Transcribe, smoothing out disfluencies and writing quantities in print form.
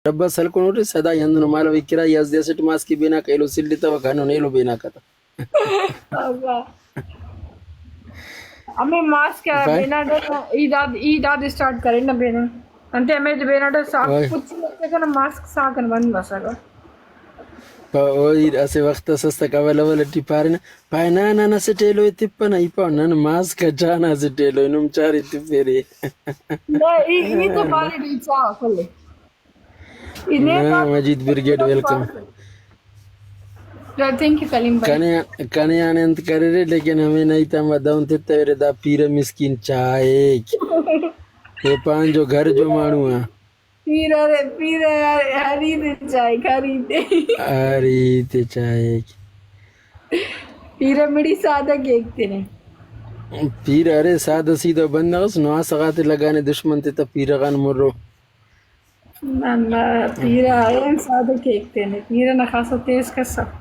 Rabba salkunuti sada yandu mala vikira yas desit maski bina kailo sildita wakano nelo bina kata. अब्बा हमें mask क्या Fine. बिना ईदाद start करें ना बिना अंते हमें जो बिना साफ Why? कुछ लगता है ना मास्क साकन बंद बसगा Pa oir ase waqta sasta kabala wala tiparina. Pa na na setelo itipana ipa na mask jana setelo inum chari tipere. ये तो बारी रीचा खुले इन्हें Na बात Majid Brigade welcome. Thank you Kaleem भाई कने आने अंत करे रे लेकिन हमें नहीं था मदाउन ते तेरे दा पीर मिस्किन चाहे ये पांच जो घर जो मानू है पीर हरीद चाय खरीदे अरे ते चाहे पीर मिड़ी सादा केक तेने पीर अरे सादा सीधा बंदा उस नवा सगाते लगाने दुश्मन ते पीर गान मुर्रो ना पीर आयन सादा केक तेने पीर ना खासा तेज कसा